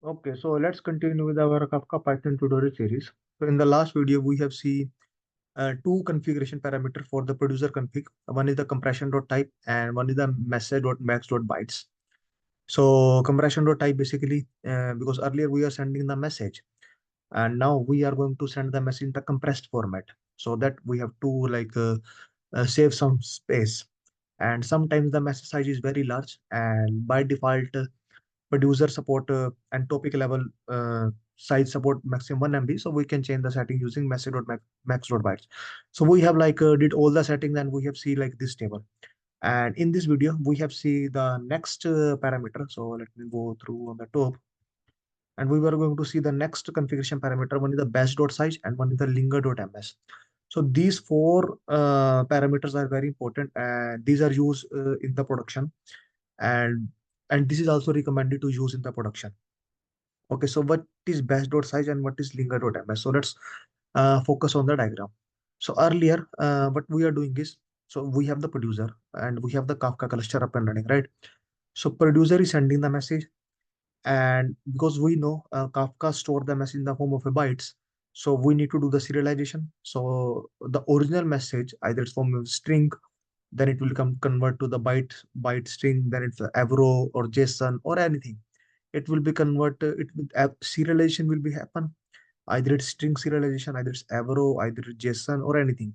Okay, so let's continue with our Kafka Python tutorial series. So in the last video, we have seen two configuration parameter for the producer config. One is the compression.type and one is the message.max.bytes. So compression.type basically, because earlier we are sending the message and now we are going to send the message in the compressed format. So that we have to save some space. And sometimes the message size is very large and by default, producer support and topic level size support maximum 1 MB. So we can change the setting using message.max.bytes. So we have did all the settings and we have see like this table. And in this video, we have see the next parameter. So let me go through on the top. And we were going to see the next configuration parameter. One is the batch.size and one is the linger.ms. So these four parameters are very important and these are used in the production and this is also recommended to use in the production. Okay, so what is batch.size and what is linger.ms? So let's focus on the diagram. So earlier, what we are doing is, so we have the producer and we have the Kafka cluster up and running, right? So producer is sending the message, and because we know Kafka store the message in the form of a bytes, so we need to do the serialization. So the original message, either it's from a string, then it will come convert to the byte string, then it's avro or JSON or anything. It will be converted. It will serialization will be happen. Either it's string serialization, either it's avro, either it's JSON or anything.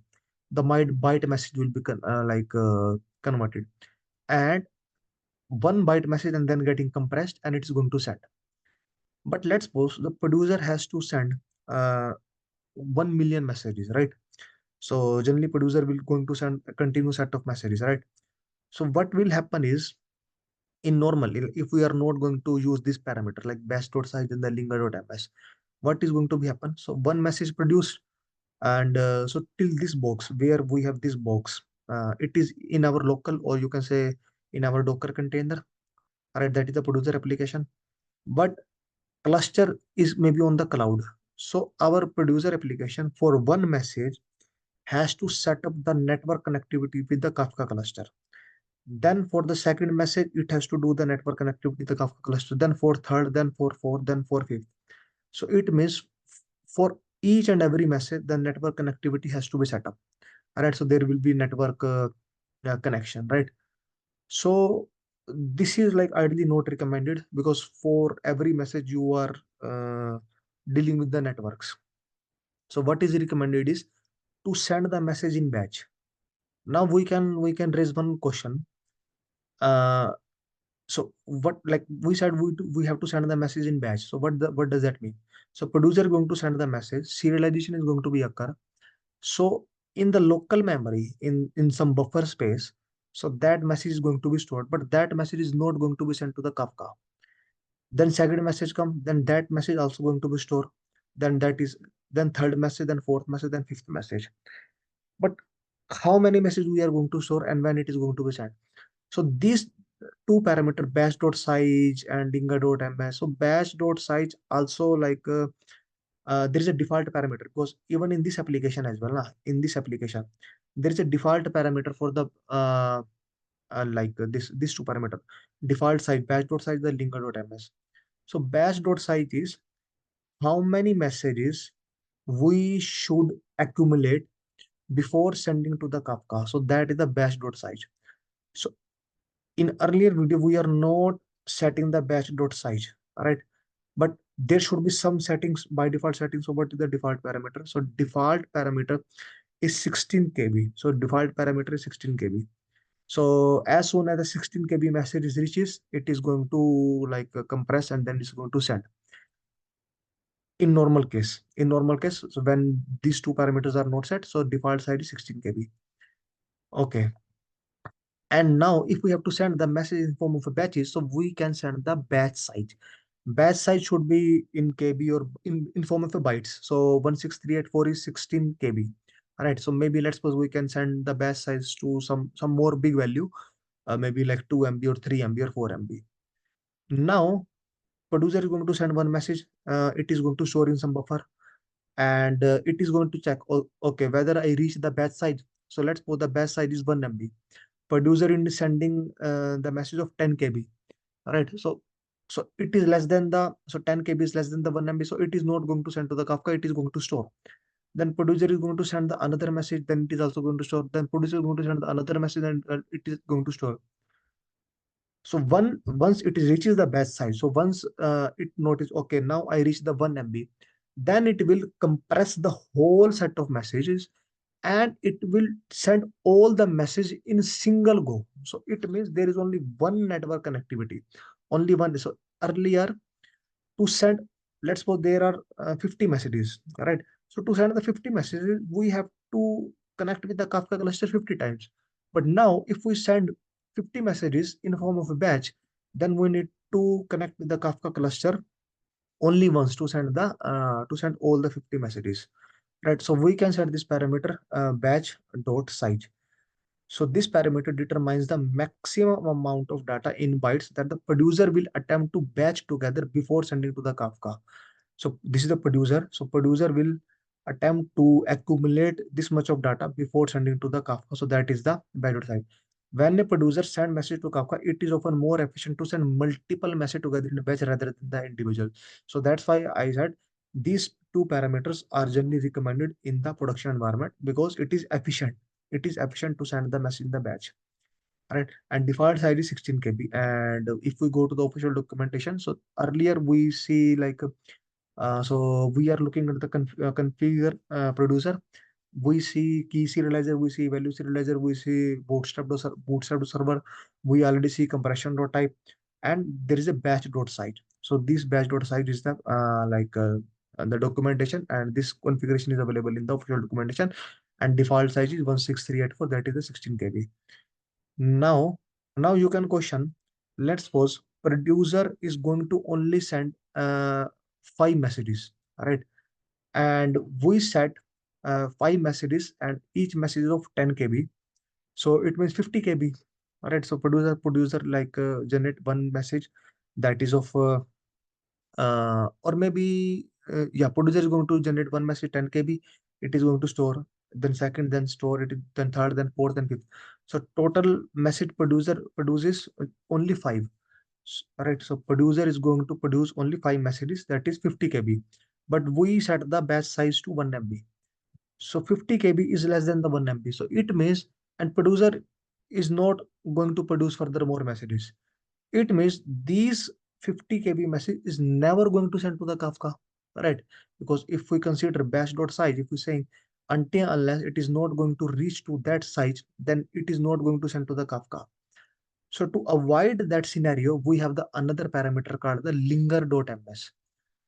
The byte message will be converted, and one byte message and then getting compressed, and it's going to send. But let's suppose the producer has to send uh, 1 million messages, right? So generally producer will going to send a continuous set of messages, right? So what will happen is in normal, if we are not going to use this parameter like batch.size and the linger.ms, what is going to be happen? So one message produced, and so till this box where we have this box, it is in our local, or you can say in our Docker container, right? That is the producer application. But cluster is maybe on the cloud. So our producer application for one message has to set up the network connectivity with the Kafka cluster. Then for the second message, it has to do the network connectivity with the Kafka cluster. Then for third, then for fourth, then for fifth. So it means for each and every message, the network connectivity has to be set up. All right. So there will be network connection, right? So this is like ideally not recommended because for every message you are dealing with the networks. So what is recommended is to send the message in batch. Now we can raise one question. Uh, so what, like we said, we have to send the message in batch. So what does that mean? So producer is going to send the message. Serialization is going to be occur. So in the local memory, in some buffer space, so that message is going to be stored, but that message is not going to be sent to the Kafka. Then second message come, then that message also going to be stored. Then that is then third message, then fourth message, then fifth message. But how many messages we are going to store and when it is going to be sent? So these two parameter batch.size and dinger.ms. So batch.size also there is a default parameter because even in this application as well, in this application, there is a default parameter for the this two parameter default size batch.size the linger.ms. So batch.size is how many messages we should accumulate before sending to the Kafka. So that is the batch.size. So in earlier video, we are not setting the batch.size, right? But there should be some settings by default settings. So what is the default parameter? So default parameter is 16 KB. So default parameter is 16 KB. So as soon as the 16 KB message is reaches, it is going to compress and then it's going to send. In normal case, so when these two parameters are not set, so default size is 16 KB. Okay. And now if we have to send the message in form of a batches, so we can send the batch size. Batch size should be in KB or in form of a bytes. So 16384 is 16 KB. All right. So maybe let's suppose we can send the batch size to some more big value, maybe like 2 MB or 3 MB or 4 MB. Now producer is going to send one message. It is going to store in some buffer, and it is going to check, oh, okay, whether I reach the batch size. So let's suppose the batch size is 1 MB. Producer is sending the message of 10 KB. All right. So So it is less than the, so 10 KB is less than the 1 MB. So it is not going to send to the Kafka, it is going to store. Then producer is going to send the another message, then it is also going to store. Then producer is going to send the another message, and it is going to store. So once it reaches the batch size, so once it notice, okay, now I reach the 1 MB, then it will compress the whole set of messages, and it will send all the message in single go. So it means there is only one network connectivity, only one. So earlier, to send, let's suppose there are 50 messages, right? So to send the 50 messages, we have to connect with the Kafka cluster 50 times. But now if we send 50 messages in form of a batch, then we need to connect with the Kafka cluster only once to send the to send all the 50 messages, right? So we can set this parameter batch dot size. So this parameter determines the maximum amount of data in bytes that the producer will attempt to batch together before sending to the Kafka. So this is the producer. So producer will attempt to accumulate this much of data before sending to the Kafka. So that is the batch side. When a producer send message to Kafka, it is often more efficient to send multiple message together in a batch rather than the individual. So that's why I said these two parameters are generally recommended in the production environment because it is efficient. It is efficient to send the message in the batch, right? And default size is 16 KB. And if we go to the official documentation, so earlier we see like so we are looking at the configure producer. We see key serializer, we see value serializer, we see bootstrap to server. We already see compression dot type, and there is a batch dot site. So this batch dot site is the the documentation, and this configuration is available in the official documentation. And default size is 16384. That is the 16 KB. Now, now you can question. Let's suppose producer is going to only send 5 messages, right? And we set 5 messages, and each message is of 10 KB. So it means 50 KB, right? So producer like generate one message that is of or maybe yeah, producer is going to generate one message 10 KB. It is going to store, then second, then store it, then third, then fourth, then fifth. So total message producer produces only five. Right? So producer is going to produce only 5 messages, that is 50 KB. But we set the batch size to 1 MB. So 50 KB is less than the 1 MB. So it means, and producer is not going to produce further more messages. It means these 50 KB message is never going to send to the Kafka, right? Because if we consider batch.size, if we saying until unless it is not going to reach to that size, then it is not going to send to the Kafka. So to avoid that scenario, we have the another parameter called the linger.ms.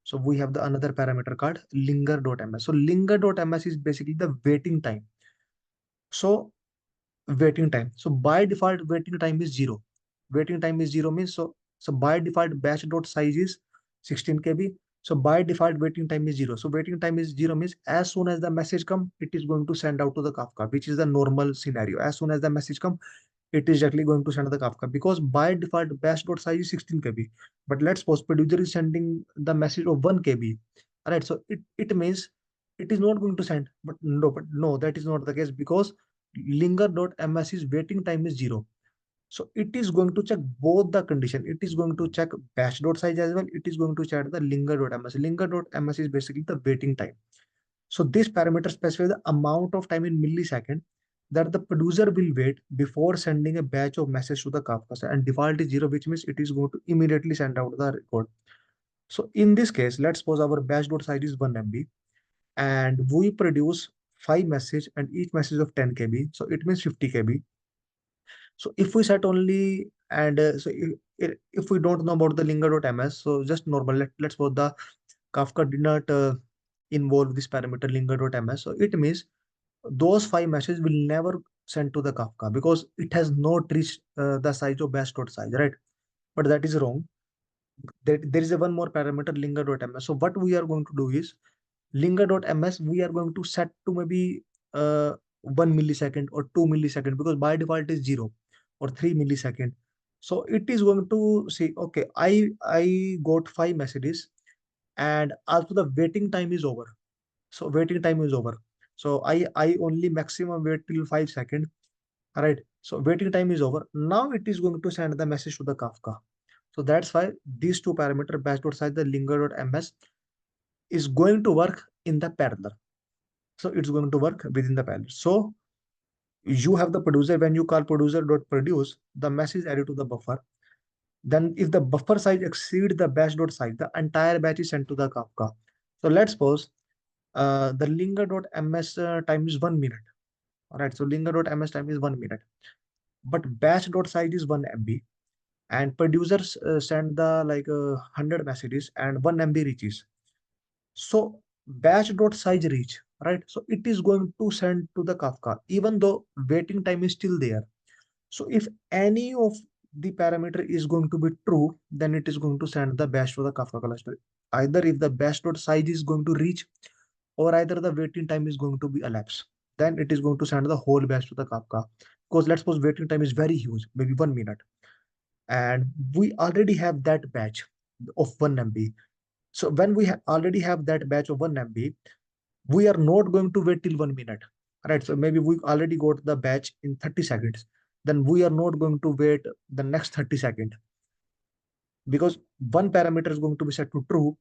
So we have the another parameter called linger.ms. So linger.ms is basically the waiting time. So waiting time. So by default, waiting time is zero. Waiting time is zero means, so by default batch dot size is 16 KB. So by default waiting time is zero. So waiting time is zero means as soon as the message come, it is going to send out to the Kafka, which is the normal scenario. As soon as the message come, it is directly going to send the Kafka because by default batch dot size is 16 KB. But let's suppose producer is sending the message of 1 KB. All right, so it means it is not going to send. But no, that is not the case because linger.ms is waiting time is zero. So it is going to check both the condition. It is going to check batch.size as well. It is going to check the linger.ms. Linger.ms is basically the waiting time. So this parameter specifies the amount of time in millisecond that the producer will wait before sending a batch of message to the Kafka. And default is zero, which means it is going to immediately send out the record. So in this case, let's suppose our batch.size is 1 MB and we produce 5 message and each message of 10 KB. So it means 50 KB. So if we set only, and if we don't know about the linger.ms, so just normal, let's suppose the Kafka did not involve this parameter linger.ms. So it means those 5 messages will never send to the Kafka because it has not reached the size of batch.size, right? But that is wrong. There is a one more parameter linger.ms. So what we are going to do is linger.ms, we are going to set to maybe 1 millisecond or 2 millisecond because by default is 0 or 3 millisecond. So it is going to say, okay, I got 5 messages and also the waiting time is over. So waiting time is over. So I only maximum wait till 5 seconds. All right. So waiting time is over. Now it is going to send the message to the Kafka. So that's why these two parameter batch.size, the linger.ms is going to work in the parallel. So it's going to work within the parallel. So you have the producer. When you call producer.produce, the message added to the buffer. Then if the buffer size exceeds the batch.size, the entire batch is sent to the Kafka. So let's suppose the linger.ms time is 1 minute. All right. So linger.ms time is 1 minute, but batch.size is 1 MB, and producers send the like 100 messages and 1 MB reaches. So batch.size reach, right? So it is going to send to the Kafka, even though waiting time is still there. So if any of the parameter is going to be true, then it is going to send the batch to the Kafka cluster. Either if the batch.size is going to reach, or either the waiting time is going to be elapsed, then it is going to send the whole batch to the Kafka. Because let's suppose waiting time is very huge, maybe 1 minute, and we already have that batch of 1 MB. So when we already have that batch of 1 MB, we are not going to wait till 1 minute, right? So maybe we already got the batch in 30 seconds. Then we are not going to wait the next 30 seconds, because one parameter is going to be set to true,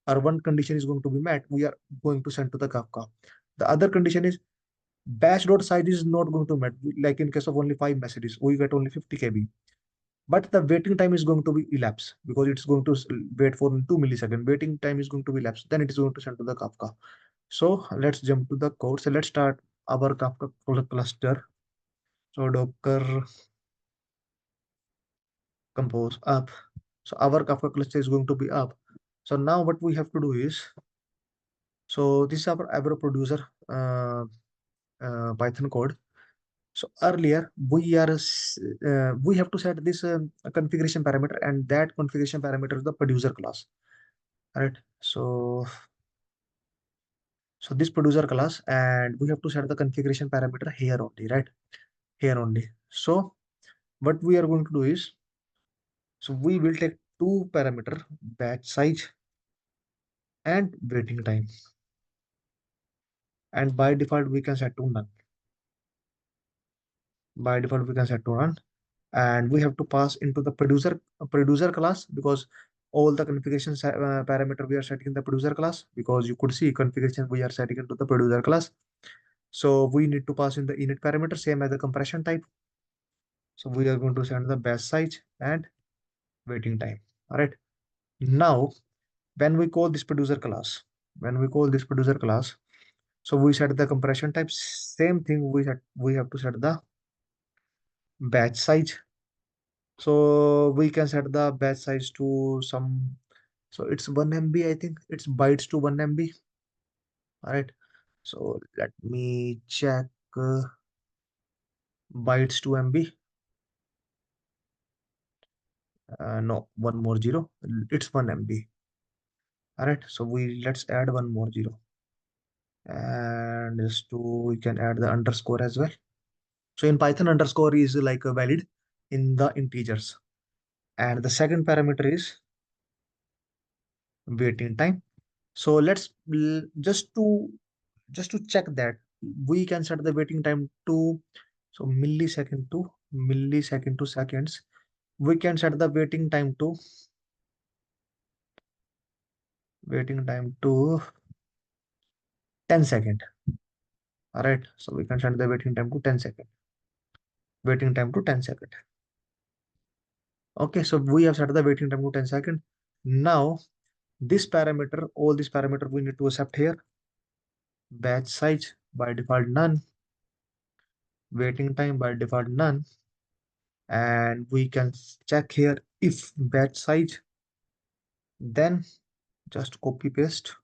or one condition is going to be met. We are going to send to the Kafka. The other condition is batch.size is not going to met. Like in case of only 5 messages, we get only 50 KB. But the waiting time is going to be elapsed, because it's going to wait for 2 milliseconds. Waiting time is going to be elapsed. Then it is going to send to the Kafka. So let's jump to the code. So let's start our Kafka cluster. So Docker compose up. So our Kafka cluster is going to be up. So now what we have to do is, so this is our producer Python code. So earlier we have to set this configuration parameter, and that configuration parameter is the producer class. Right. So this producer class, and we have to set the configuration parameter here only, right? Here only. So what we are going to do is, so we will take two parameter, batch size and waiting time. And by default, we can set to none. By default, we can set to none. And we have to pass into the producer class, because all the configuration parameter we are setting in the producer class, because you could see configuration we are setting into the producer class. So we need to pass in the init parameter, same as the compression type. So we are going to send the batch size and waiting time. All right. Now, when we call this producer class, when we call this producer class, so we set the compression type. Same thing we have to set the batch size. So we can set the batch size to some. So it's 1 MB. I think it's bytes to 1 MB. All right. So let me check bytes to MB. No, one more zero. It's 1 MB. All right. So let's add one more zero, and just to we can add the underscore as well. So in Python, underscore is like a valid in the integers. And the second parameter is waiting time. So let's just to check that we can set the waiting time to, so millisecond to seconds. We can set the waiting time to 10 second. All right. So we can set the waiting time to 10 second. Waiting time to 10 second. Okay. So we have set the waiting time to 10 second. Now this parameter, all these parameter we need to accept here. Batch size by default none, waiting time by default none, and we can check here if batch size, then just copy paste,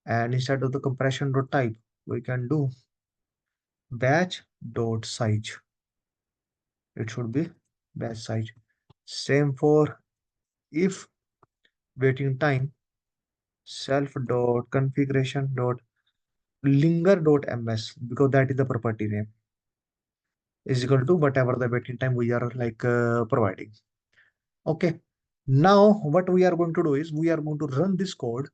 and instead of the compression dot type, we can do batch dot size. It should be batch size. Same for if waiting time, self dot configuration dot linger dot ms, because that is the property name, is equal to whatever the waiting time we are like providing. Okay. Now what we are going to do is we are going to run this code,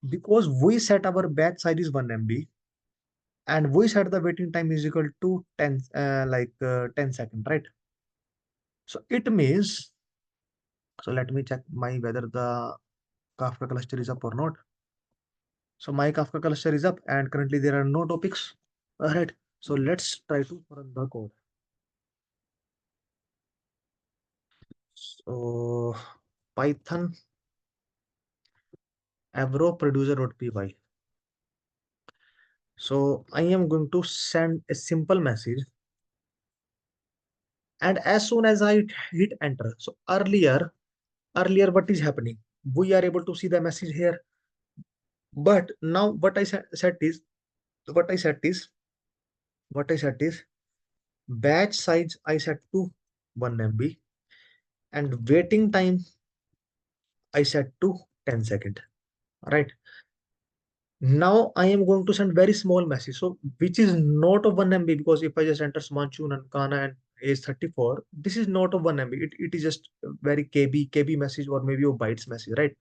because we set our batch size is 1 MB, and we set the waiting time is equal to 10 10 seconds, right? So it means So let me check my whether the Kafka cluster is up or not. So my Kafka cluster is up and currently there are no topics. All right. So let's try to run the code. So Python avro producer.py. So I am going to send a simple message, and as soon as I hit enter, so earlier what is happening? We are able to see the message here, but now what I said is what I said is batch size I set to 1 MB and waiting time I set to 10 second. Right. Now I am going to send very small message. So which is not of 1 MB, because if I just enter Smanchun and Kana and age 34, this is not of 1 MB. It is just a very KB message or maybe a bytes message, right?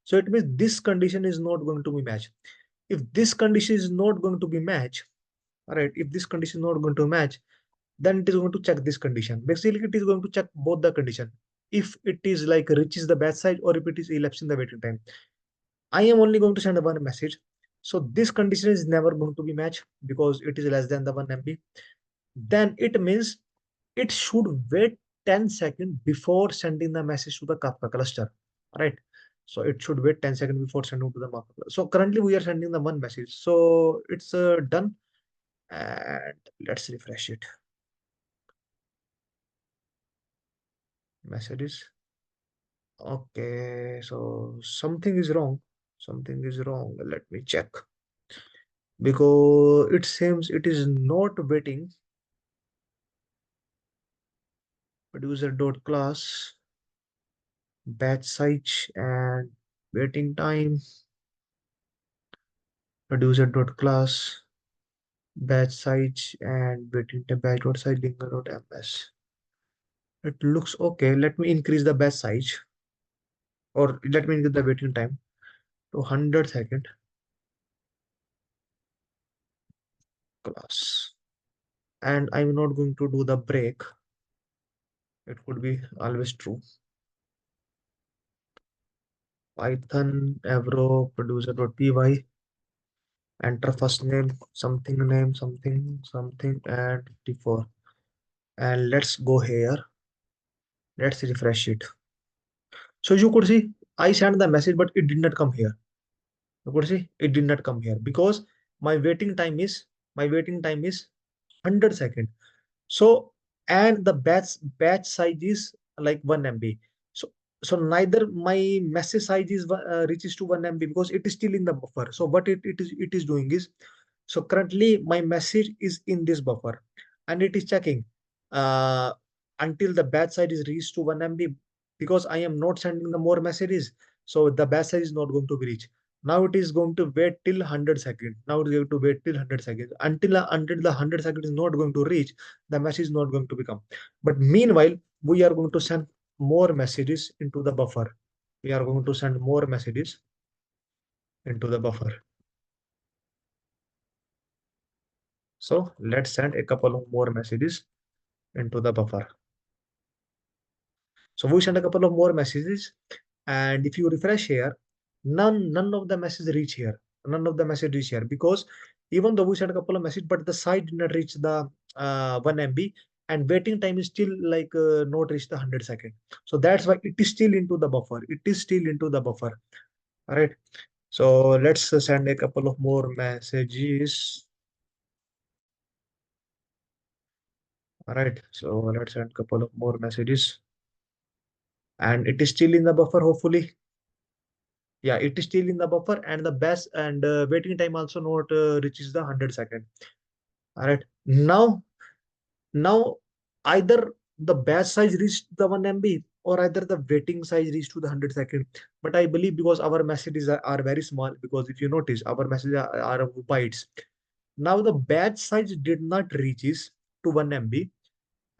So it means this condition is not going to be matched. If this condition is not going to be matched, all right, if this condition is not going to match, then it is going to check this condition. Basically, it is going to check both the condition. If it is like reaches the batch size or if it is elapsing the waiting time. I am only going to send one message. So this condition is never going to be matched because it is less than the 1 MB. Then it means it should wait 10 seconds before sending the message to the Kafka cluster. Right. So it should wait 10 seconds before sending to the Kafka cluster. So currently we are sending the one message. So it's done. And let's refresh it. Messages. Okay. So something is wrong. Something is wrong. Let me check. Because it seems it is not waiting. Producer dot class batch size and waiting time. Producer dot class batch size and waiting time batch dot size linger dot ms. It looks okay. Let me increase the batch size, or let me increase the waiting time to 100 second class. And I'm not going to do the break. It could be always true. Python avro producer.py, enter first name something and 54. And let's go here. Let's refresh it. So you could see I sent the message, but it did not come here. You could see it did not come here because my waiting time is my waiting time is 100 seconds. So and the batch size is like 1 MB. So neither my message size is reaches to 1 MB because it is still in the buffer. So what it is doing is, so currently my message is in this buffer and it is checking uh, until the batch size is reached to 1 MB, because I am not sending the more messages. So the batch size is not going to be reached. Now it is going to wait till 100 seconds. Now it is going to wait till 100 seconds. Until the 100 seconds is not going to reach, the message is not going to become. But meanwhile, we are going to send more messages into the buffer. We are going to send more messages into the buffer. So let's send a couple of more messages into the buffer. So we send a couple of more messages, and if you refresh here, none of the messages reach here. None of the message reach here because even though we sent a couple of messages, but the site did not reach the 1 MB, and waiting time is still like not reach the 100 second. So that's why it is still into the buffer. It is still into the buffer. All right. So let's send a couple of more messages. All right. So let's send a couple of more messages, and it is still in the buffer. Hopefully, yeah, it is still in the buffer, and the best and waiting time also not reaches the 100 second. All right. Now either the batch size reached the 1 MB or either the waiting size reached to the 100 second. But I believe because our messages are very small, because if you notice our messages are of bytes. Now the batch size did not reaches to 1 MB,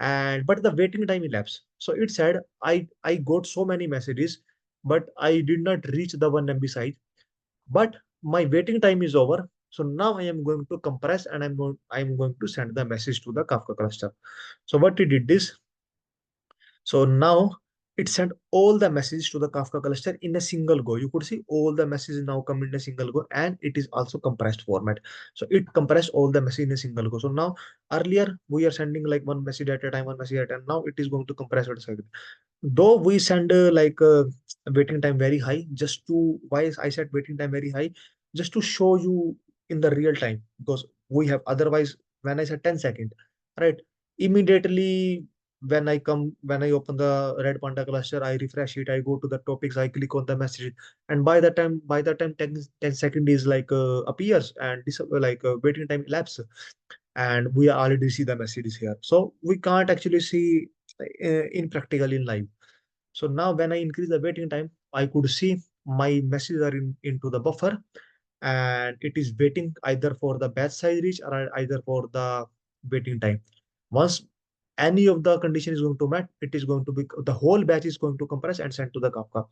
and but the waiting time elapsed. So it said I got so many messages, but I did not reach the 1 MB size. But my waiting time is over. So now I am going to compress and I'm going to send the message to the Kafka cluster. So what we did is, so now it sent all the messages to the Kafka cluster in a single go. You could see all the messages now come in a single go, and it is also compressed format. So it compressed all the message in a single go. So now earlier we are sending like one message at a time, one message at a time. Now it is going to compress it. Though we send waiting time very high, just to why I said waiting time very high, just to show you in the real time, because we have otherwise when I said 10 second, right? Immediately when I open the red panda cluster, I refresh it, I go to the topics, I click on the message, and by the time 10 second is appears, and this waiting time elapse, and we already see the messages here. So we can't actually see in practical in live. So now when I increase the waiting time, I could see my messages are into the buffer, and it is waiting either for the batch size reach or either for the waiting time. Once any of the condition is going to met, it is going to be the whole batch is going to compress and send to the Kafka.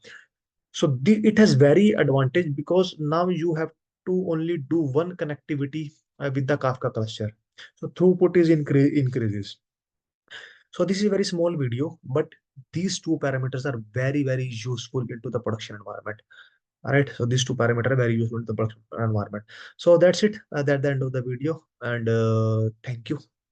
So it has very advantage because now you have to only do one connectivity with the Kafka cluster. So throughput is increases. So this is a very small video, but these two parameters are very, very useful into the production environment. All right. So these two parameters are very useful in the production environment. So that's it. That's the end of the video. And thank you.